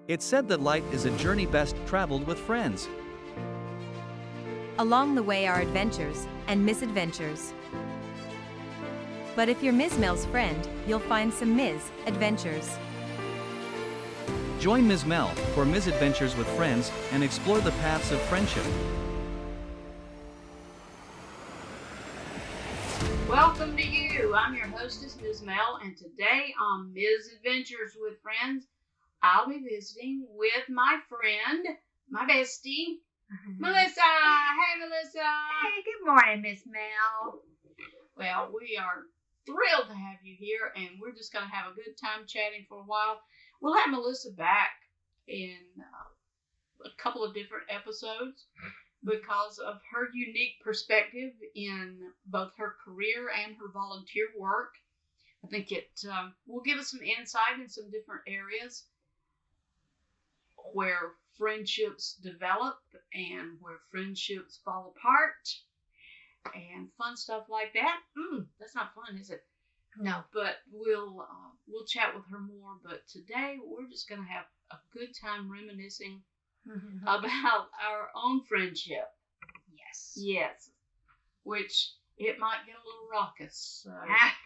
It's said that life is a journey best traveled with friends. Along the way are adventures and misadventures. But if you're Miz Mel's friend, you'll find some Miz adventures. Join Miz Mel for misadventures with friends and explore the paths of friendship. Welcome to you. I'm your hostess, Miz Mel, and today on Miz Adventures with Friends, I'll be visiting with my friend, my bestie, Melissa. Hey, Melissa. Hey, good morning, Miss Mel. Well, we are thrilled to have you here, and we're just going to have a good time chatting for a while. We'll have Melissa back in a couple of different episodes because of her unique perspective in both her career and her volunteer work. I think it will give us some insight in some different areas where friendships develop and where friendships fall apart and fun stuff like that. That's not fun, is it? No. But we'll chat with her more. But today we're just going to have a good time reminiscing about our own friendship. Yes. Which it might get a little raucous.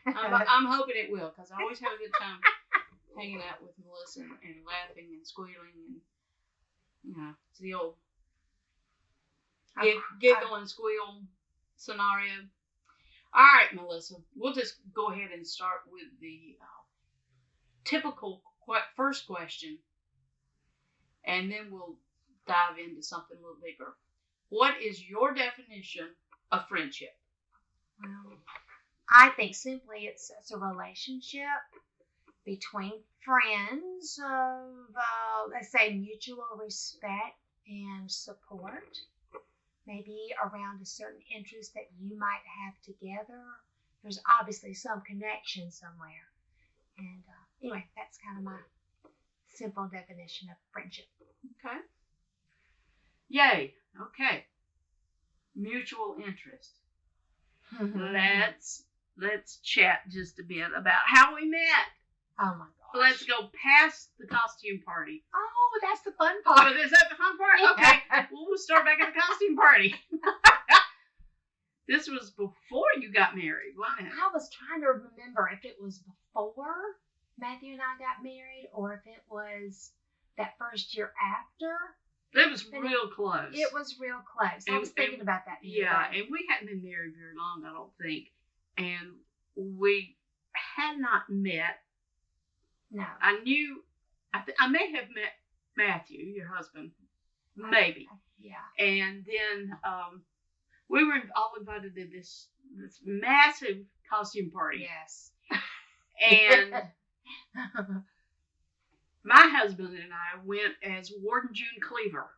I'm hoping it will, because I always have a good time hanging out with Melissa and laughing and squealing and, it's the old giggle and squeal scenario. All right, Melissa, we'll just go ahead and start with the typical first question, and then we'll dive into something a little bigger. What is your definition of friendship? Well, I think simply it's a relationship between friends of, let's say, mutual respect and support. Maybe around a certain interest that you might have together. There's obviously some connection somewhere. And anyway, that's kind of my simple definition of friendship. Okay. Yay. Okay. Mutual interest. Let's chat just a bit about how we met. Oh my gosh. Let's go past the costume party. Oh, that's the fun part. Oh, is that the fun part? Yeah. Okay. Well, we'll start back at the costume party. This was before you got married, wasn't it? I was trying to remember if it was before Matthew and I got married or if it was that first year after. It was real close. It was real close. I was thinking about that. Yeah, and we hadn't been married very long, I don't think. And we had not met. No. I may have met Matthew, your husband, maybe. Yeah. And then we were all invited to this massive costume party. Yes. And my husband and I went as Warden June Cleaver.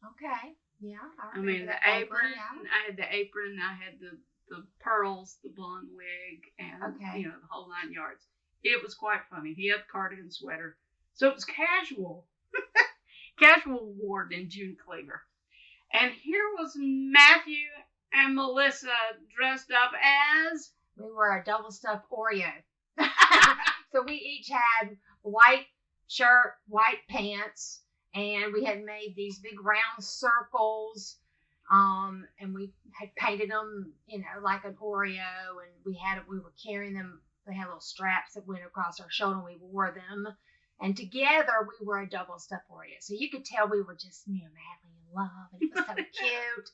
Okay. Yeah. I mean, the apron. I had the apron. I had the pearls, the blonde wig, and the whole 9 yards. It was quite funny. He had the cardigan sweater, so it was casual, casual Warden and June Cleaver. And here was Matthew and Melissa dressed up as. We were a double stuffed Oreo. So we each had white shirt, white pants, and we had made these big round circles. And we had painted them, like an Oreo, and we were carrying them. They had little straps that went across our shoulder, and we wore them. And together, we were a double stuffed Oreo. So you could tell we were just, madly in love, and it was so cute.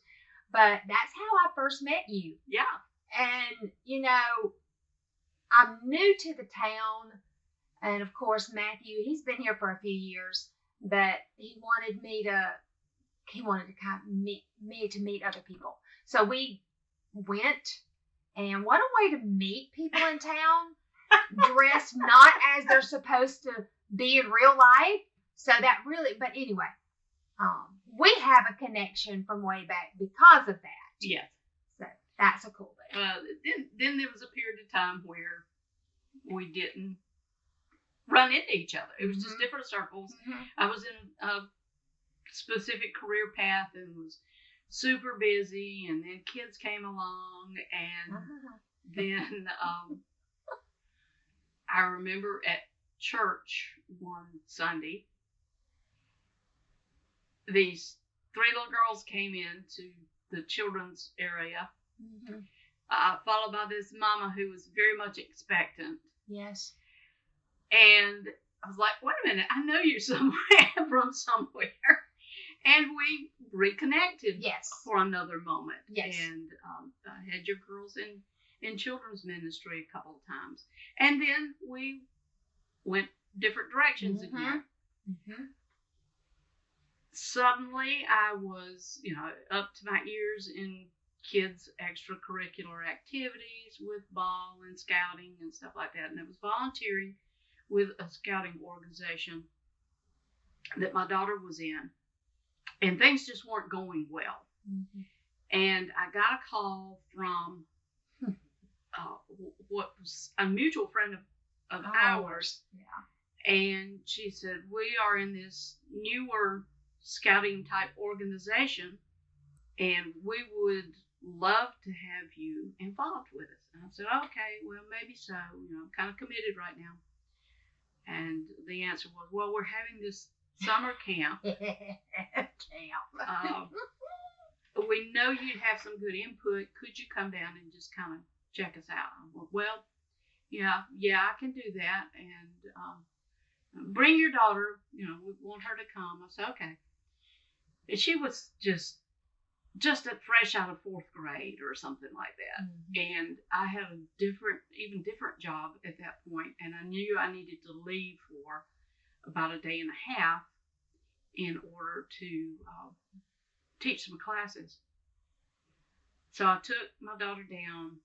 But that's how I first met you. Yeah. And, I'm new to the town. And, of course, Matthew, he's been here for a few years, but he wanted to kind of meet other people. So we went, and what a way to meet people in town, dressed not as they're supposed to be in real life. So that really, but anyway, we have a connection from way back because of that. Yes. So that's a cool thing. Then there was a period of time where we didn't run into each other. It was just different circles. Mm-hmm. I was in a specific career path and was super busy, and then kids came along, and then I remember at church one Sunday these 3 little girls came into the children's area, followed by this mama who was very much expectant. Yes. And I was like, wait a minute, I know you from somewhere. And we reconnected for another moment. Yes. And I had your girls in children's ministry a couple of times. And then we went different directions again. Suddenly, I was, up to my ears in kids' extracurricular activities with ball and scouting and stuff like that. And I was volunteering with a scouting organization that my daughter was in. And things just weren't going well. And I got a call from what was a mutual friend of ours. Yeah. And she said, we are in this newer scouting type organization, and we would love to have you involved with us. And I said, okay, well, maybe so. I'm kind of committed right now. And the answer was, well, we're having this summer camp. We know you'd have some good input. Could you come down and just kind of check us out? Well, yeah, I can do that. And bring your daughter. We want her to come. I said, okay. And she was just fresh out of 4th grade or something like that. And I had a even different job at that point, and I knew I needed to leave for about a day and a half in order to teach some classes. So I took my daughter down.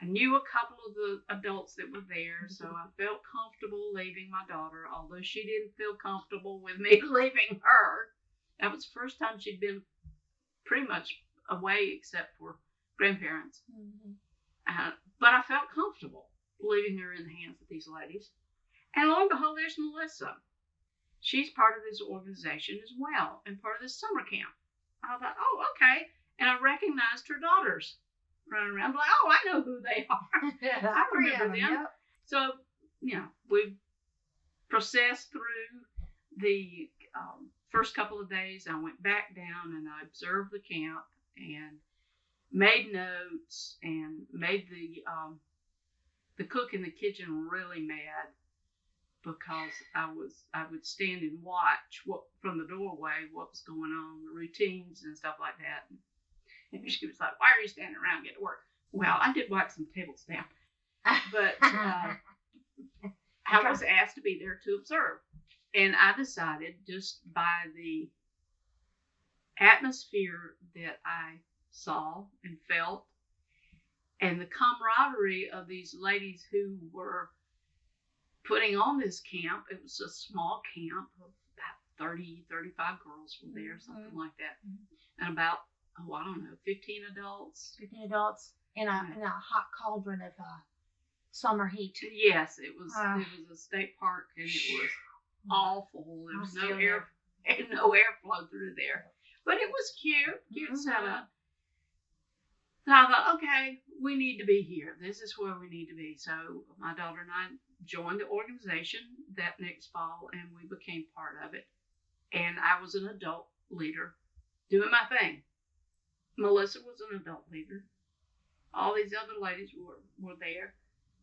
I knew a couple of the adults that were there, so I felt comfortable leaving my daughter, although she didn't feel comfortable with me leaving her. That was the first time she'd been pretty much away except for grandparents. But I felt comfortable leaving her in the hands of these ladies. And lo and behold, there's Melissa. She's part of this organization as well, and part of this summer camp. I thought, oh, okay. And I recognized her daughters running around. I'm like, oh, I know who they are. I remember them. Yep. So, we processed through the first couple of days. I went back down and I observed the camp and made notes and made the cook in the kitchen really mad, because I would stand and watch from the doorway what was going on, the routines and stuff like that. And she was like, why are you standing around? Get to work. Well, I did wipe some tables down, but I was asked to be there to observe. And I decided, just by the atmosphere that I saw and felt, and the camaraderie of these ladies who were putting on this camp. It was a small camp of about 30, 35 girls were there, something like that. And about, 15 adults. 15 adults in a hot cauldron of summer heat. Yes, it was a state park, and it was awful. There was no airflow through there. But it was cute setup. So I thought, okay, we need to be here. This is where we need to be. So my daughter and I joined the organization that next fall, and we became part of it. And I was an adult leader doing my thing. Melissa was an adult leader. All these other ladies were there.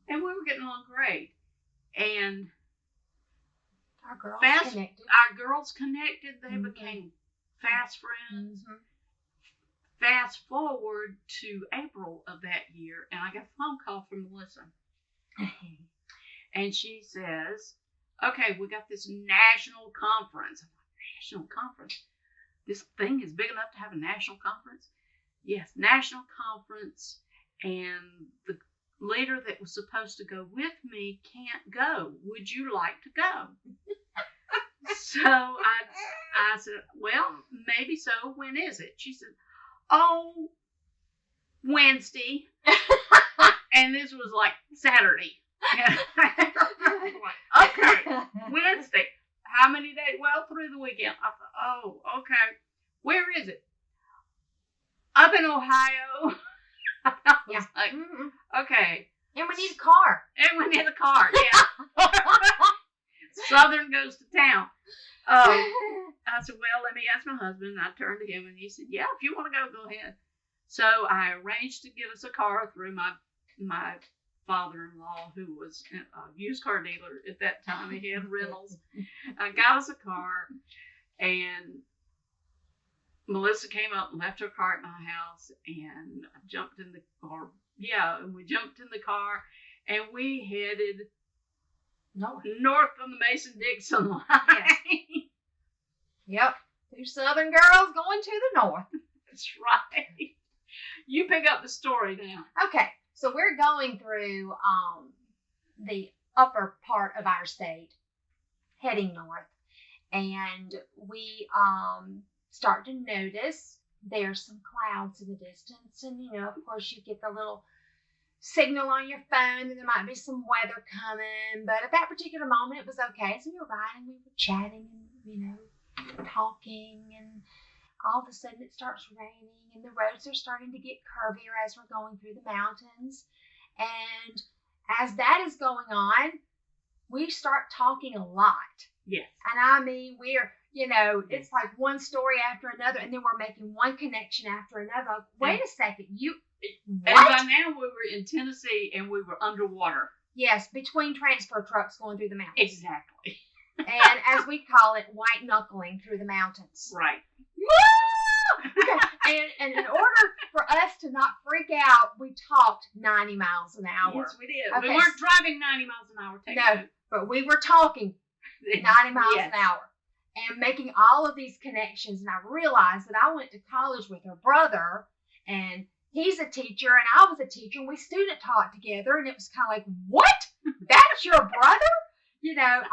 And we were getting along great. And our girls connected. They became fast friends. Fast forward to April of that year, and I got a phone call from Melissa. And she says, okay, we got this national conference. I'm like, national conference? This thing is big enough to have a national conference? Yes, national conference, and the leader that was supposed to go with me can't go. Would you like to go? So I said, well, maybe so. When is it? She said, oh, Wednesday. And this was like Saturday. Okay, Wednesday. How many days? Well, through the weekend. I thought, oh, okay. Where is it? Up in Ohio. I was like, okay. And we need a car. Yeah. Southern goes to town. I said, well, let me ask my husband. And I turned to him and he said, yeah, if you want to go ahead. So I arranged to get us a car through my father-in-law, who was a used car dealer at that time. He had rentals. I got us a car, and Melissa came up and left her car at my house, and I jumped in the car. Yeah, and we jumped in the car, and we headed north on the Mason-Dixon line. Yes. Yep. 2 Southern girls going to the north. That's right. You pick up the story now. Okay, so we're going through the upper part of our state, heading north, and we start to notice there's some clouds in the distance, and of course you get the little signal on your phone that there might be some weather coming, but at that particular moment it was okay. So we were riding, we were chatting, and talking, and all of a sudden it starts raining, and the roads are starting to get curvier as we're going through the mountains. And as that is going on, we start talking a lot. Yes. And I mean, we're, it's like one story after another, and then we're making one connection after another. Wait a second, and by now we were in Tennessee and we were underwater. Yes, between transfer trucks going through the mountains. Exactly. And as we call it, white knuckling through the mountains. Right. Okay. And in order for us to not freak out, we talked 90 miles an hour. Yes, we did. Okay. We weren't driving 90 miles an hour. No, but we were talking 90 miles an hour and making all of these connections. And I realized that I went to college with her brother, and he's a teacher and I was a teacher, and we student taught together, and it was kind of like, what? That's your brother?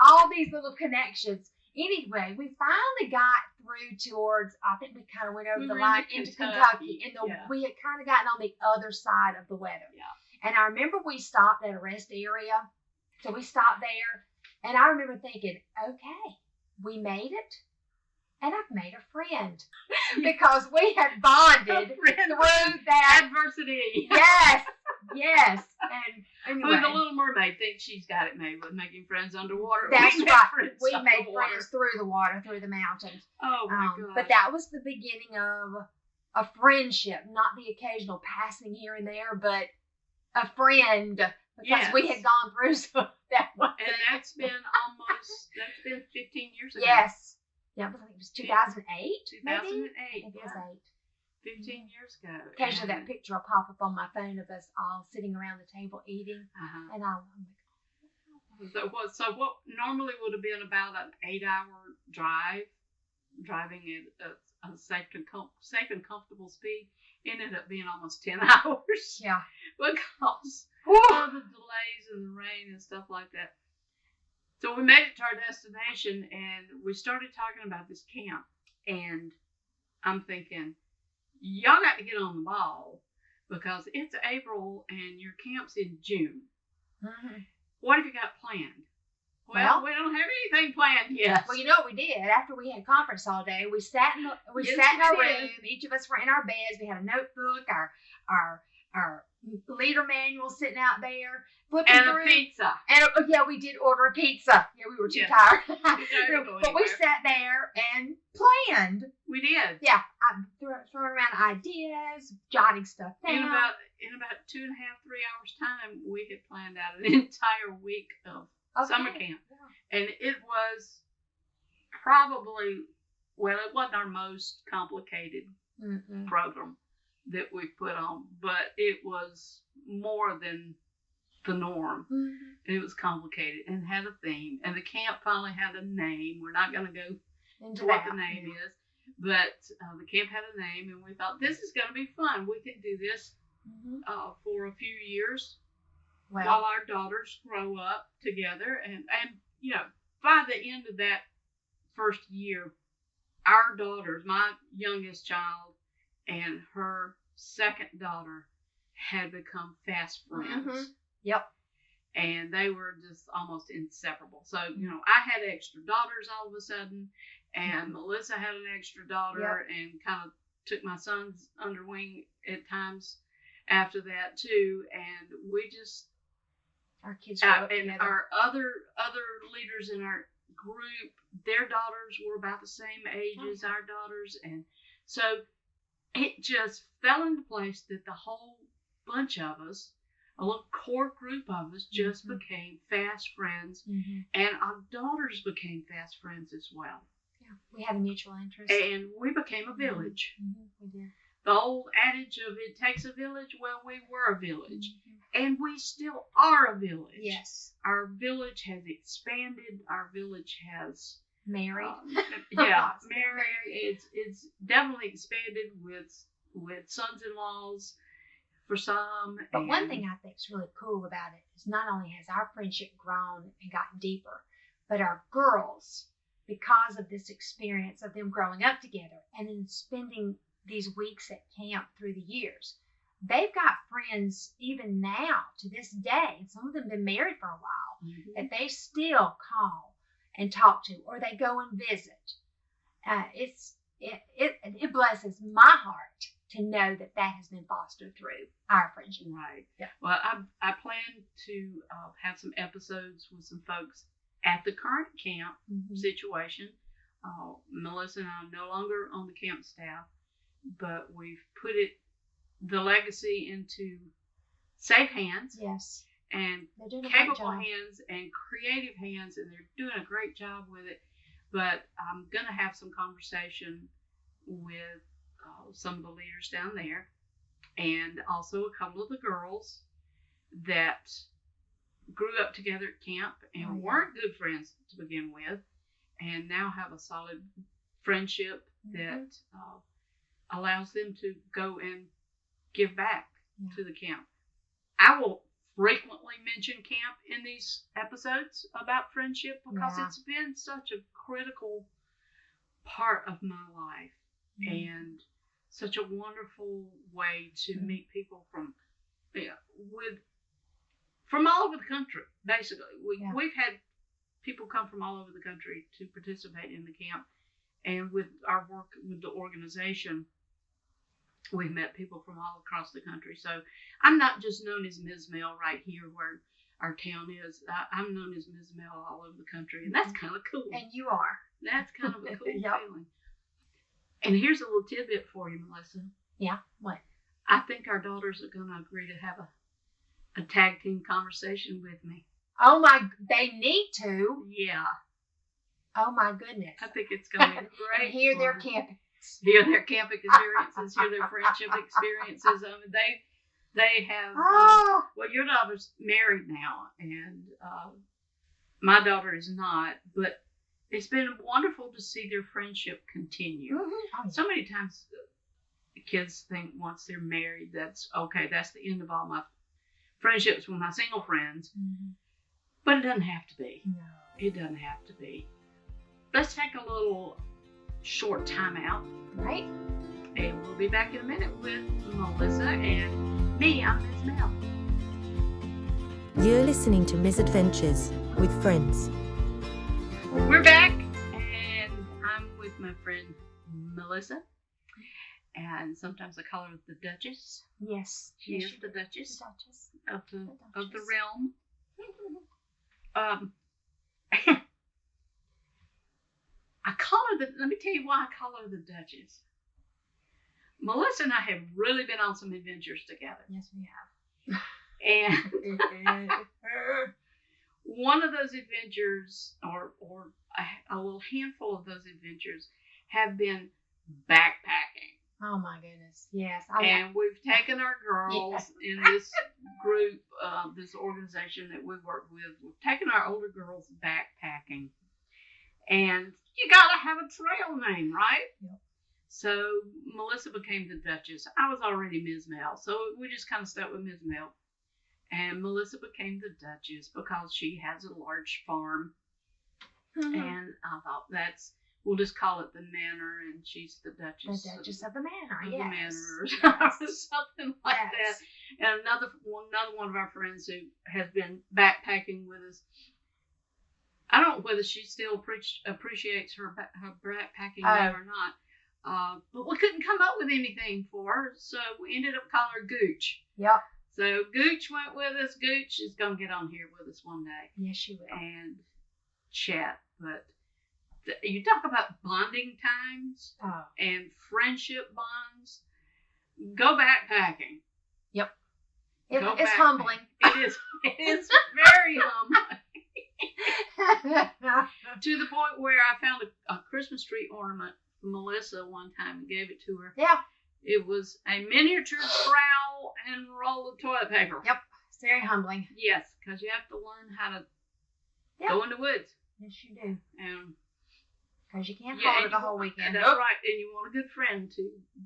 All these little connections. Anyway, we finally got through towards, I think we kind of went over the line into Kentucky. We had kind of gotten on the other side of the weather. Yeah. And I remember we stopped at a rest area. So we stopped there, and I remember thinking, okay, we made it, and I've made a friend. Because we had bonded through that adversity. Yes. And anyway, the Little Mermaid thinks she's got it made with making friends underwater. That's right. We made friends through the water, through the mountains. Oh my God. But that was the beginning of a friendship, not the occasional passing here and there, but a friend, because we had gone through so that was. And that's been 15 years ago. Yes. Yeah, I think it was 2008. 2008. It was 8. 15 years ago. Occasionally that picture will pop up on my phone of us all sitting around the table eating. And I'm like, so what normally would have been about an 8-hour drive, driving at a safe and comfortable speed, ended up being almost 10 hours. Yeah. Because of the delays and the rain and stuff like that. So we made it to our destination, and we started talking about this camp. And I'm thinking, y'all got to get on the ball, because it's April and your camp's in June. Mm-hmm. What have you got planned? Well, we don't have anything planned yet. Well, you know what we did? After we had conference all day, we sat in our room. Each of us were in our beds. We had a notebook, our leader manual sitting out there, flipping through. And a pizza. And we did order a pizza. Yeah, we were too tired. But we sat there and planned. We did. Yeah, throwing around ideas, jotting stuff down. In about 2.5-3 hours time, we had planned out an entire week of summer camp. Yeah. And it was probably, it wasn't our most complicated program that we put on, but it was more than the norm. And it was complicated and had a theme, and the camp finally had a name. We're not going to go into what the name is, but the camp had a name, and we thought, this is going to be fun. We can do this for a few years while our daughters grow up together, and by the end of that first year, our daughters, my youngest child and her second daughter, had become fast friends. Yep. And they were just almost inseparable. So, I had extra daughters all of a sudden, and Melissa had an extra daughter, and kind of took my sons under wing at times after that too. And we just, our kids and our other leaders in our group their daughters were about the same age as our daughters, and so it just fell into place that the whole bunch of us, a little core group of us, just became fast friends, and our daughters became fast friends as well. Yeah, we had a mutual interest. And we became a village. We did. The old adage of it takes a village, well, we were a village. And we still are a village. Yes. Our village has expanded. Our village has... Married. Married. It's definitely expanded with sons-in-laws for some. But one thing I think is really cool about it is not only has our friendship grown and gotten deeper, but our girls, because of this experience of them growing up together and then spending these weeks at camp through the years, they've got friends even now to this day, and some of them have been married for a while, that they still call and talk to, or they go and visit. It blesses my heart to know that has been fostered through our friendship. Right. Yeah. Well, I plan to have some episodes with some folks at the current camp situation. Melissa and I are no longer on the camp staff, but we've put the legacy into safe hands. Yes. And capable hands and creative hands, and they're doing a great job with it. But I'm going to have some conversation with some of the leaders down there, and also a couple of the girls that grew up together at camp and weren't good friends to begin with, and now have a solid friendship that allows them to go and give back to the camp. I will frequently mention camp in these episodes about friendship because it's been such a critical part of my life and such a wonderful way to meet people from all over the country. Basically, we've had people come from all over the country to participate in the camp, and with our work with the organization, we've met people from all across the country. So I'm not just known as Miz Mel right here where our town is. I'm known as Miz Mel all over the country, and that's kind of cool. And you are. That's kind of a cool feeling. And here's a little tidbit for you, Melissa. Yeah, what? I think our daughters are going to agree to have a tag team conversation with me. Oh they need to. Yeah. Oh my goodness. I think it's going to be great. And hear their camping. Hear their camping experiences, hear their friendship experiences. I mean, they have. Well, your daughter's married now, and my daughter is not. But it's been wonderful to see their friendship continue. So many times, kids think once they're married, that's okay. That's the end of all my friendships with my single friends. But it doesn't have to be. No, it doesn't have to be. Let's take a little short time out. Right. And we'll be back in a minute with Melissa and me. I'm Miz Mel. You're listening to Misadventures with Friends. We're back, and I'm with my friend Melissa. And sometimes I call her the Duchess. Yes. She is the Duchess. The Duchess. Of the realm. Let me tell you why I call her the Duchess. Melissa and I have really been on some adventures together. Yes, we have. And one of those adventures, or a little handful of those adventures, have been backpacking. Oh my goodness, yes. And we've taken our girls in this group, this organization that we work with. We've taken our older girls backpacking. And you gotta have a trail name, right? Yep. So Melissa became the Duchess. I was already Miz Mel, so we just kind of stuck with Miz Mel. And Melissa became the Duchess because she has a large farm. And I thought we'll just call it the Manor, and she's the Duchess. The Duchess of the Manor, The yes. Manor, or something like that. And another one of our friends who has been backpacking with us. I don't know whether she still appreciates her backpacking name or not. But we couldn't come up with anything for her, so we ended up calling her Gooch. Yep. So Gooch went with us. Gooch is going to get on here with us one day. Yes, she will. And chat. But you talk about bonding times Oh. and friendship bonds. Go backpacking. Yep. Go It's backpacking. humbling. It is. It is very humbling. To the point where I found a Christmas tree ornament for Melissa one time and gave it to her. Yeah. It was a miniature trowel and roll of toilet paper. Yep. It's very humbling. Yes, because you have to learn how to Yeah. go in the woods. Yes, you do. And Because you can't yeah, hold and it the you whole want- weekend. That's right. And you want a good friend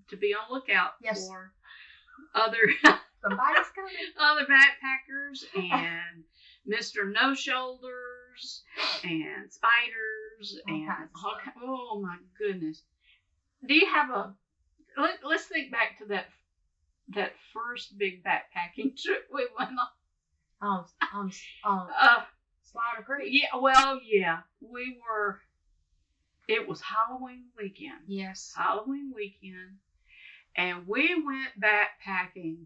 to be on lookout Yes. for other Somebody's coming. other backpackers and Mr. No Shoulders and spiders All and kinds of all stuff. oh my goodness. Do you have let's think back to that first big backpacking trip we went on. On Slaughter Creek. Yeah, we were. It was Halloween weekend. Yes. Halloween weekend, and we went backpacking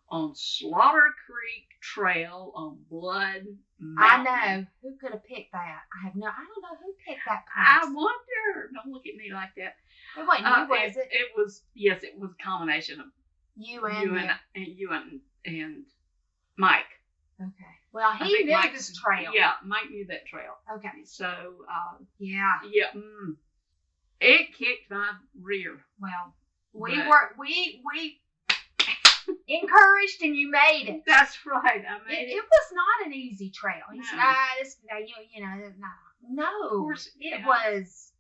on Slaughter Creek Trail on Blood Mountain. I know. Who could have picked that? I don't know who picked that I place. wonder. Don't look at me like that. It wasn't you, was it? It was. Yes, it was a combination of You and you him. and Mike. Okay. Well, I he think knew Mike's- this trail. Yeah, Mike knew that trail. Okay. So, Yeah. yeah, it kicked my rear. Well, we But- we encouraged and you made it. That's right. I made It was not an easy trail. He said, No. no. Of course, it yeah. was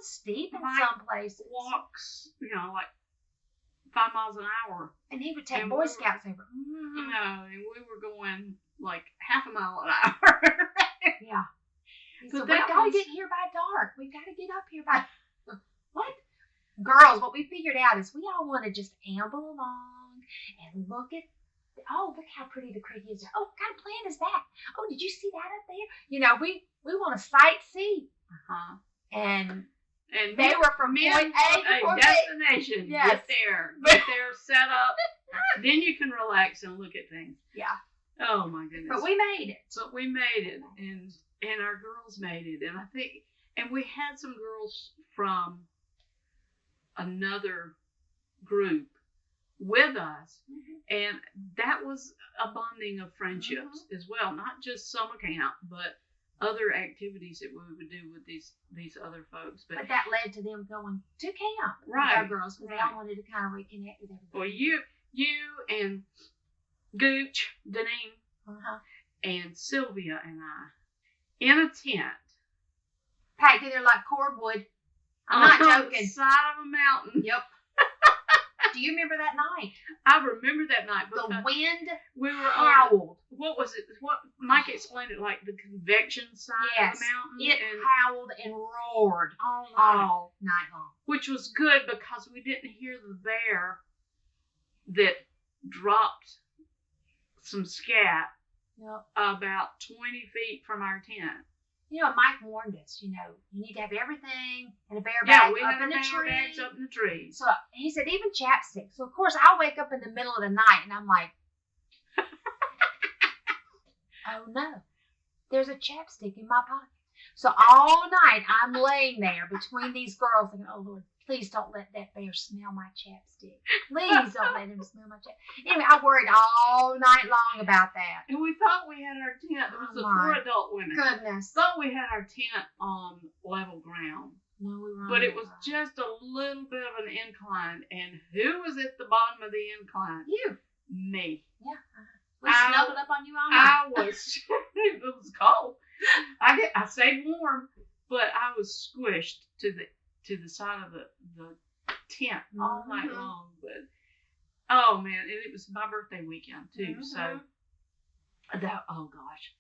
steep in Mike some places. walks, like 5 miles an hour. And he would take and Boy we were- Scouts over. No, and we were going like half a mile an hour. Yeah. He But said, that we've got to was- get here by dark. We've got to get up here by... What? Girls, what we figured out is we all want to just amble along and look at... Oh, look how pretty the creek is. Oh, what kind of plant is that? Oh, did you see that up there? We want to sightsee. Uh-huh. And And they were from men point A want to a point B. destination. Yes. Get there, set up. Then you can relax and look at things. Yeah. Oh my goodness. But we made it. But we made it, and our girls made it, and I think, and we had some girls from another group with us, and that was a bonding of friendships as well, not just summer camp, but other activities that we would do with these other folks. But that led to them going to camp Right. with our girls because they Right. all wanted to kind of reconnect with everybody. Well, you and Gooch, Deneen, Uh-huh. and Sylvia and I in a tent. Packed in there like cordwood. I'm on not the joking. side of a mountain. Yep. Do you remember that night? I remember that night The because wind we were on, howled. what was it? What Mike explained it like the convection side Yes. of the mountain, It and howled and roared all night, all night long. which was good because we didn't hear the bear that dropped some scat Yep. about 20 feet from our tent. Mike warned us, you need to have everything in a bear Yeah, bag we up had in our the bear tree. bags up in the trees. So he said, even chapstick. So of course I wake up in the middle of the night and I'm like, oh no, there's a chapstick in my pocket. So all night I'm laying there between these girls thinking, oh Lord, please don't let that bear smell my chapstick. Please don't let him smell my chapstick. Anyway, I worried all night long about that. And we thought we had our tent. There was the Oh, my 4 adult women. Goodness. Thought we had our tent on level ground. No, we were But on it the was line. just a little bit of an incline. And who was at the bottom of the incline? You. Me. Yeah. We I- snuggled up on you all night. I was, it was cold. I stayed warm, but I was squished to the side of the tent all night Mhm. long. But, oh man, and it was my birthday weekend too. So, oh gosh,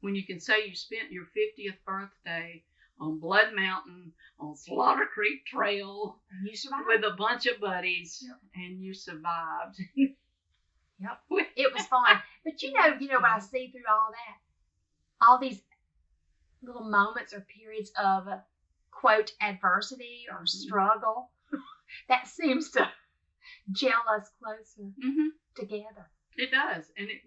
when you can say you spent your 50th birthday on Blood Mountain, on Slaughter Creek Trail, And you survived. with a bunch of buddies, Yep. and you survived. Yep. It was fun. But you know what I see through all that? All these little moments or periods of quote adversity or struggle that seems to gel us closer Mm-hmm. together. It does, and it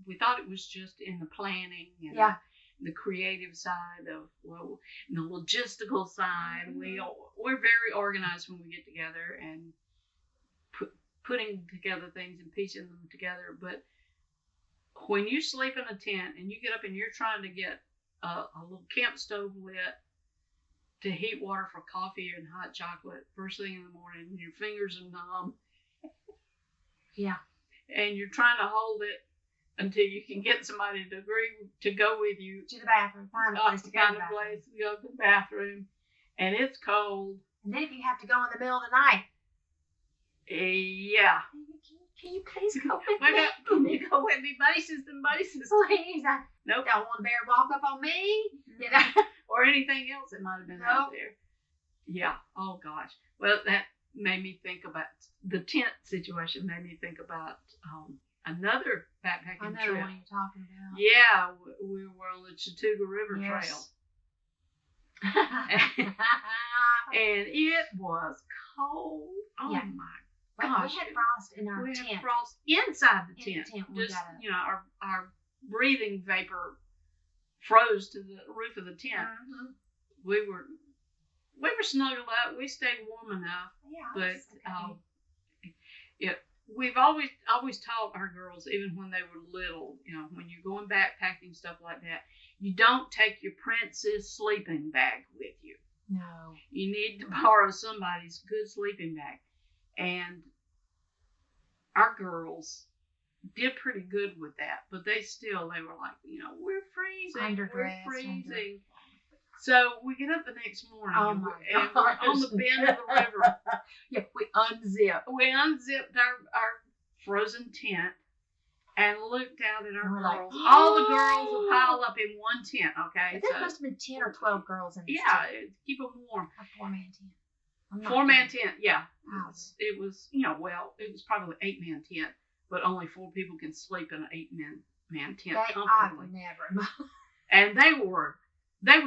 we thought it was just in the planning, and Yeah. the creative side of the logistical side. We're very organized when we get together and putting together things and piecing them together. But when you sleep in a tent and you get up and you're trying to get a little camp stove lit to heat water for coffee and hot chocolate first thing in the morning, and your fingers are numb. Yeah. And you're trying to hold it until you can get somebody to agree to go with you To the bathroom. Find a place to go to the bathroom. place to go to the bathroom. And it's cold. And then if you have to go in the middle of the night. Yeah. Can you please go with Can me? you go with me, buddy system? Please. I Nope. don't want a bear to walk up on me. You know? Or anything else that might have been out there. Yeah. Oh, gosh. Well, that made me think about the tent situation, made me think about another backpacking I know trip. what you're talking about. Yeah. We were on the Chattooga River Yes. Trail. And it was cold. Oh, Yeah. my Well, gosh. we had frost in our We tent. had frost inside the In the tent. tent, we Just, got it. our breathing vapor froze to the roof of the tent. Mhm. We were snuggled up. We stayed warm enough, Yeah, but it's okay. we've always taught our girls, even when they were little, when you're going backpacking, stuff like that, you don't take your princess sleeping bag with you. No. You need to borrow somebody's good sleeping bag. And our girls did pretty good with that, but they were like, we're freezing. Underdressed, We're freezing. So we get up the next morning Oh and my we're on the bend of the river. Yeah, we unzipped. We unzipped our frozen tent and looked out at our And we're like, girls. All the girls are piled up in one tent, okay? But there must have been 10 or 12 girls in this yeah, tent. keep them warm. A 4-man tent. I'm not 4-man kidding. tent, yeah. Wow. It was, it was probably an 8-man tent, but only 4 people can sleep in an 8-man tent I've comfortably. never. And they were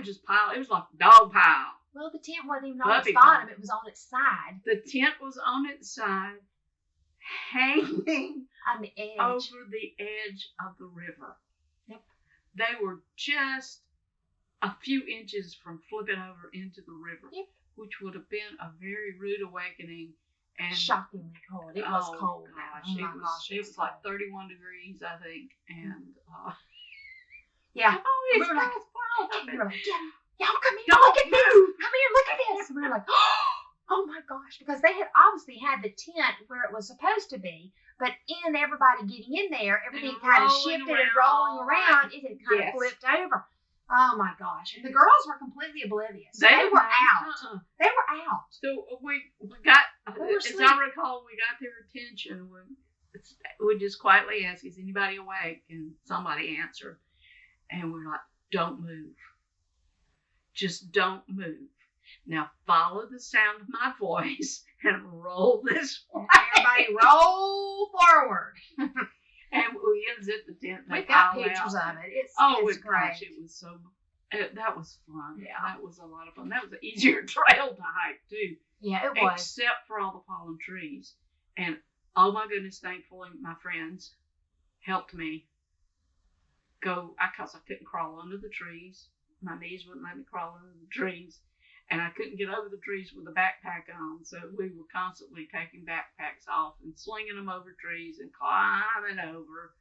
just piled. It was like a dog pile. Well, the tent wasn't even on Puppy its bottom. pile. It was on its side. The tent was on its side, hanging On the edge. over the edge of the river. Yep. They were just a few inches from flipping over into the river, Yep. which would have been a very rude awakening. And Shockingly cold. It was cold. Gosh, Oh my gosh. it was like 31 degrees, I think, and Yeah. oh, We it's were like, frostbite. We were like, yeah, y'all come here. Don't Look at this. move. Come here. Look at this. And we were like, oh my gosh. Because they had obviously had the tent where it was supposed to be. But in everybody getting in there, everything And kind of rolling shifted and around. rolling around. It had kind Yes. of flipped over. Oh my gosh. And the girls were completely oblivious. They were out. They were out. So we got, We were as asleep. I recall, we got their attention. We just quietly asked, is anybody awake? And somebody answered. And we're like, don't move. Just don't move. Now follow the sound of my voice and roll this way. Everybody roll forward. And we unzipped the tent. We've got pictures of it. It's great. Gosh, it was that was fun. Yeah. That was a lot of fun. That was an easier trail to hike too. Yeah, it was. Except for all the fallen trees. And oh my goodness, thankfully my friends helped me go, because I couldn't crawl under the trees. My knees wouldn't let me crawl under the trees. And I couldn't get over the trees with a backpack on. So we were constantly taking backpacks off and slinging them over trees and climbing over.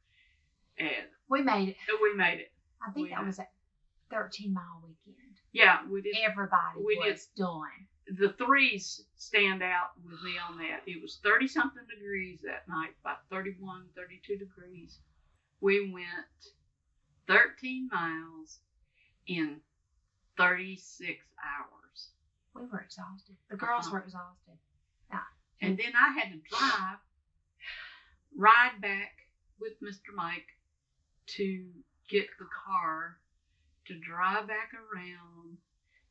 And We made it. we made it. I think that was a 13-mile weekend. Yeah, we did. Everybody We was done. The threes stand out with me on that. It was 30-something degrees that night, about 31, 32 degrees. We went 13 miles in 36 hours. We were exhausted. The girls were exhausted. And then I had to ride back with Mr. Mike to get the car, to drive back around,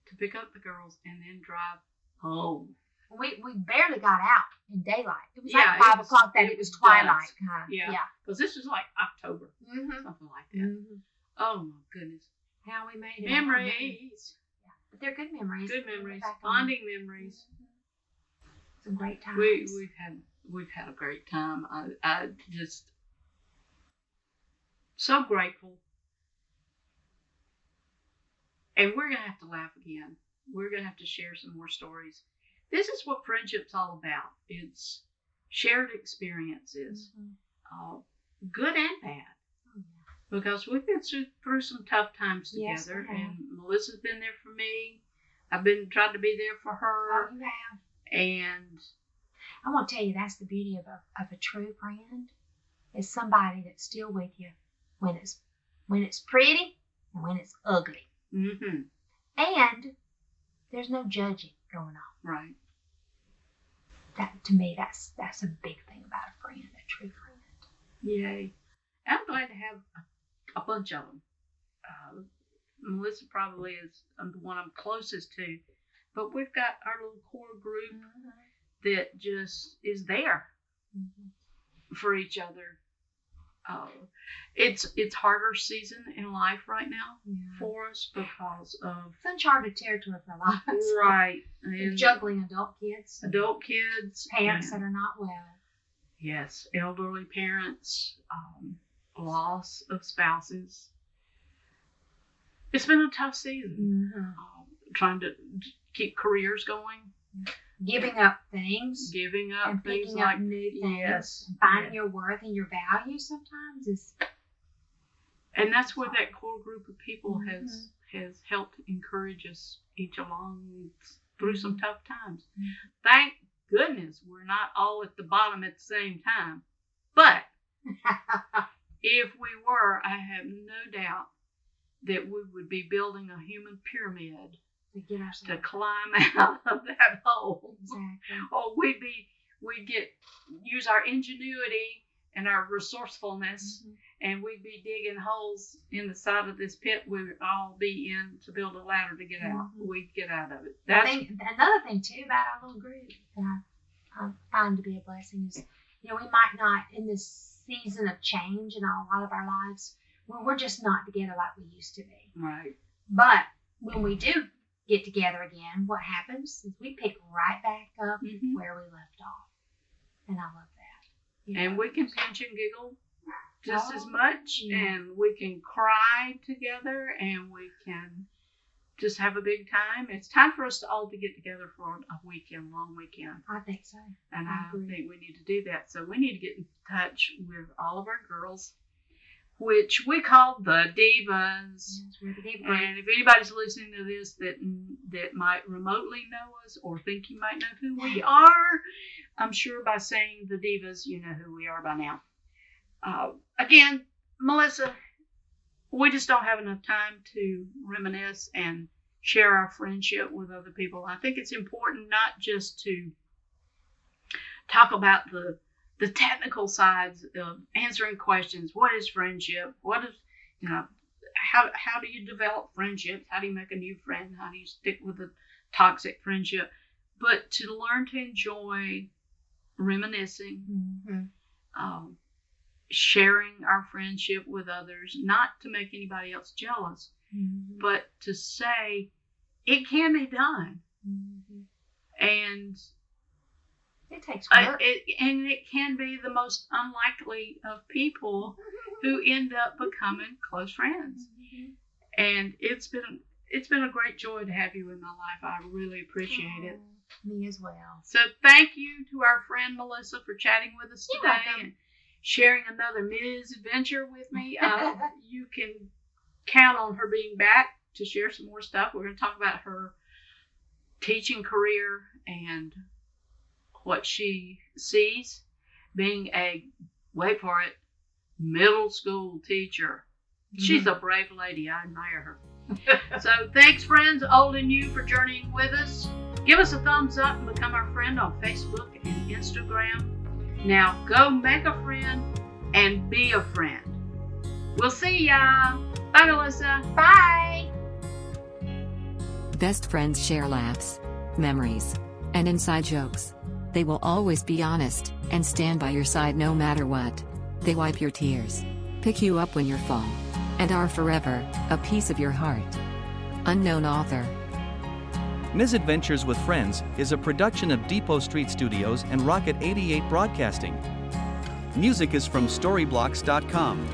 to pick up the girls, and then drive home. We barely got out in daylight. It was Yeah, like 5 it was- o'clock that it it was was twilight dusk. kind of. Yeah. Because this was like October, Mm-hmm. something like that. Oh my goodness. How we made it. Memories. But they're good memories. Good memories. Back on- Bonding memories. Some great times. We've had a great time. I just so grateful And we're going to have to laugh again. We're going to have to share some more stories. This is what friendship's all about. It's shared experiences, good and bad. Because we've been through some tough times together, and Melissa's been there for me. I've been trying to be there for her. Oh, yeah. And I want to tell you, that's the beauty of a true friend. Is somebody that's still with you when it's pretty and when it's ugly. Mm-hmm. And there's no judging going on. Right. That, to me, that's a big thing about a friend, a true friend. Yay. I'm glad to have a bunch of them. Melissa probably is the one I'm closest to, but we've got our little core group that just is there for each other. It's harder season in life right now for us because of it's uncharted territory for a lot of us. Right. And juggling adult kids, parents that are not well. Yes, elderly parents, loss of spouses. It's been a tough season. Trying to keep careers going. Giving up things. And things picking like up new things. Yes. And finding your worth and your value sometimes is. And that's where that core group of people has helped encourage us each along through some tough times. Thank goodness we're not all at the bottom at the same time. But if we were, I have no doubt that we would be building a human pyramid to climb out of that hole. Exactly. Or we'd use our ingenuity and our resourcefulness, and we'd be digging holes in the side of this pit we'd all be in to build a ladder to get out. We'd get out of it. Another thing too about our little group that I find to be a blessing is, we might not, in this season of change in a lot of our lives, we're just not together like we used to be. Right. But when we do get together again, what happens is we pick right back up where we left off. And I love that. And we can pinch and giggle just as much, and we can cry together, and we can just have a big time. It's time for us to all to get together for a long weekend. I think so. And I think we need to do that. So we need to get in touch with all of our girls, which we call the Divas. And if anybody's listening to this that might remotely know us or think you might know who we are, I'm sure by saying the Divas, you know who we are by now. Again, Melissa, we just don't have enough time to reminisce and share our friendship with other people. I think it's important not just to talk about the technical sides of answering questions. What is friendship? What is, how do you develop friendships? How do you make a new friend? How do you stick with a toxic friendship? But to learn to enjoy reminiscing, sharing our friendship with others, not to make anybody else jealous, but to say it can be done. And it takes work. And it can be the most unlikely of people who end up becoming close friends. And it's been a great joy to have you in my life. I really appreciate it. Me as well. So thank you to our friend Melissa for chatting with us today and sharing another Miz adventure with me. You can count on her being back to share some more stuff. We're going to talk about her teaching career and what she sees being a, wait for it, middle school teacher. She's a brave lady. I admire her. So thanks, friends, old and new, for journeying with us. Give us a thumbs up and become our friend on Facebook and Instagram. Now go make a friend and be a friend. We'll see ya. Bye, Melissa. Bye. Best friends share laughs, memories, and inside jokes. They will always be honest and stand by your side no matter what. They wipe your tears, pick you up when you fall, and are forever a piece of your heart. Unknown author. Misadventures with Friends is a production of Depot Street Studios and Rocket 88 Broadcasting. Music is from Storyblocks.com.